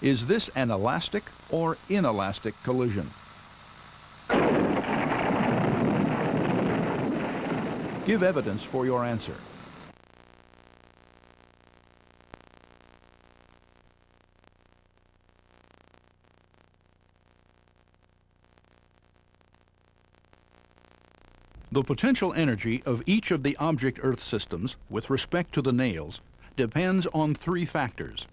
Is this an elastic or inelastic collision? Give evidence for your answer. The potential energy of each of the object Earth systems with respect to the nails depends on three factors: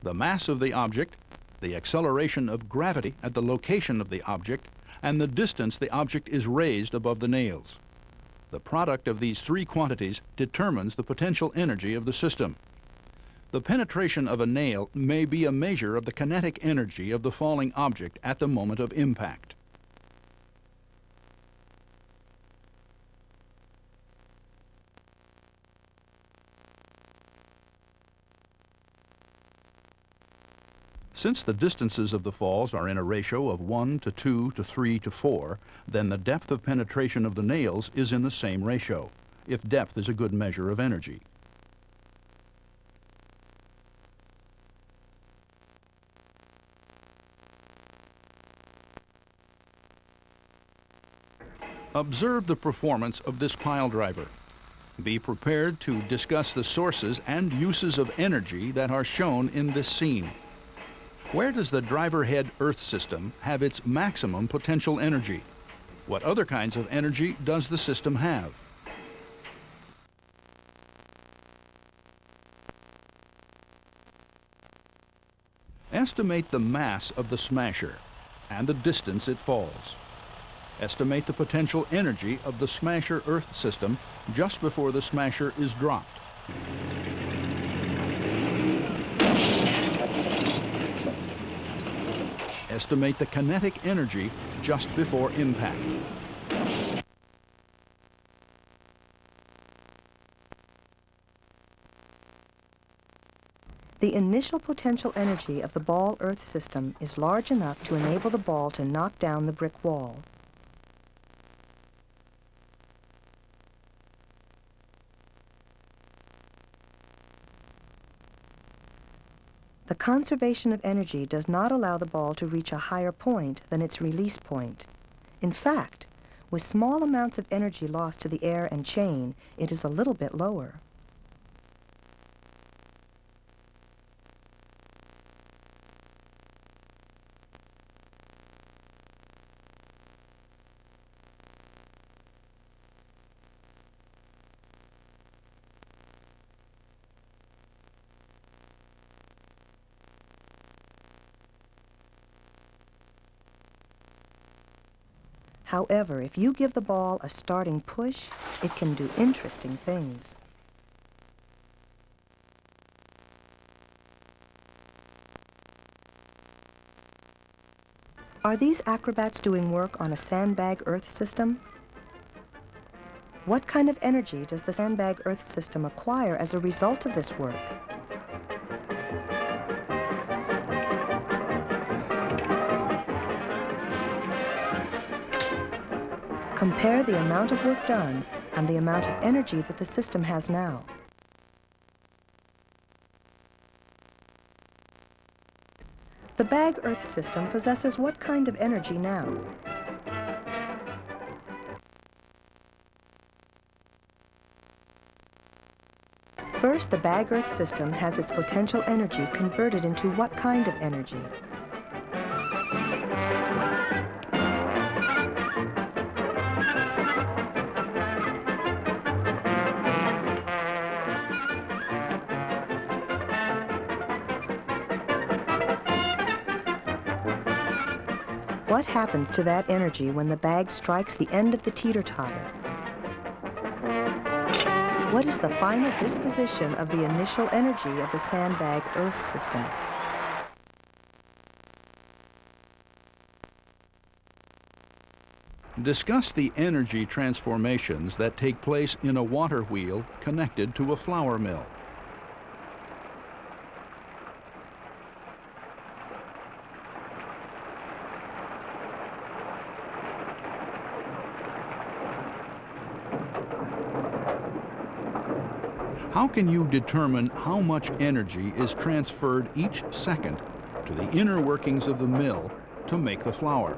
the mass of the object, the acceleration of gravity at the location of the object, and the distance the object is raised above the nails. The product of these three quantities determines the potential energy of the system. The penetration of a nail may be a measure of the kinetic energy of the falling object at the moment of impact. Since the distances of the falls are in a ratio of 1 to 2 to 3 to 4, then the depth of penetration of the nails is in the same ratio, if depth is a good measure of energy. Observe the performance of this pile driver. Be prepared to discuss the sources and uses of energy that are shown in this scene. Where does the driver head Earth system have its maximum potential energy? What other kinds of energy does the system have? Estimate the mass of the smasher and the distance it falls. Estimate the potential energy of the smasher Earth system just before the smasher is dropped. Estimate the kinetic energy just before impact. The initial potential energy of the ball Earth system is large enough to enable the ball to knock down the brick wall. The conservation of energy does not allow the ball to reach a higher point than its release point. In fact, with small amounts of energy lost to the air and chain, it is a little bit lower. However, if you give the ball a starting push, it can do interesting things. Are these acrobats doing work on a sandbag Earth system? What kind of energy does the sandbag Earth system acquire as a result of this work? Compare the amount of work done and the amount of energy that the system has now. The bag Earth system possesses what kind of energy now? First, the bag Earth system has its potential energy converted into what kind of energy? What happens to that energy when the bag strikes the end of the teeter-totter? What is the final disposition of the initial energy of the sandbag Earth system? Discuss the energy transformations that take place in a water wheel connected to a flour mill. How can you determine how much energy is transferred each second to the inner workings of the mill to make the flour.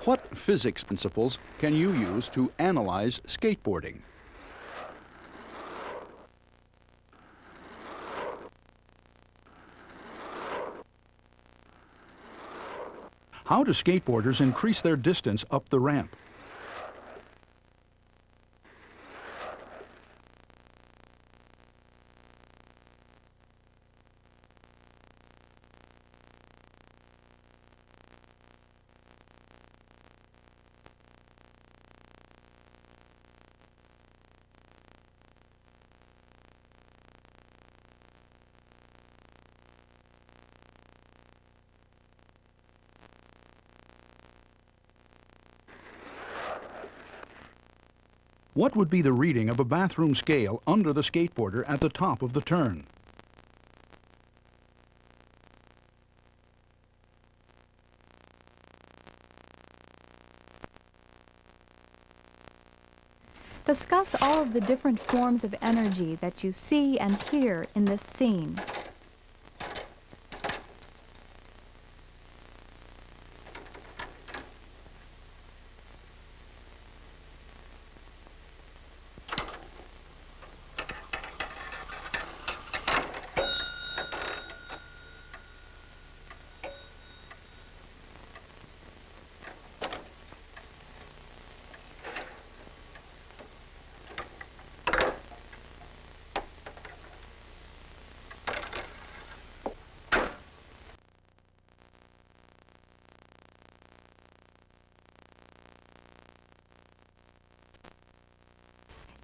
What physics principles can you use to analyze skateboarding? How do skateboarders increase their distance up the ramp? What would be the reading of a bathroom scale under the skateboarder at the top of the turn? Discuss all of the different forms of energy that you see and hear in this scene.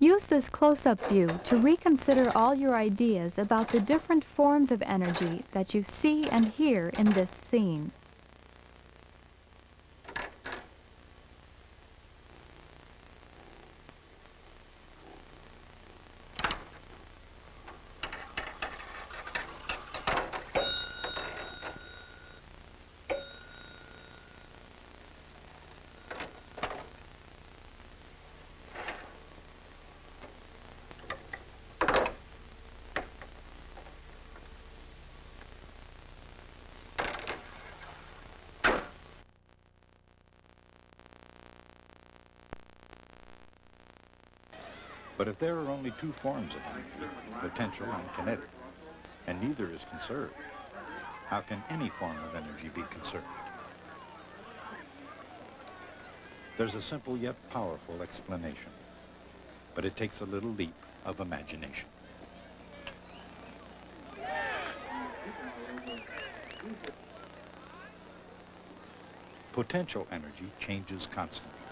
Use this close-up view to reconsider all your ideas about the different forms of energy that you see and hear in this scene. But if there are only two forms of energy, potential and kinetic, and neither is conserved, how can any form of energy be conserved? There's a simple yet powerful explanation, but it takes a little leap of imagination. Potential energy changes constantly.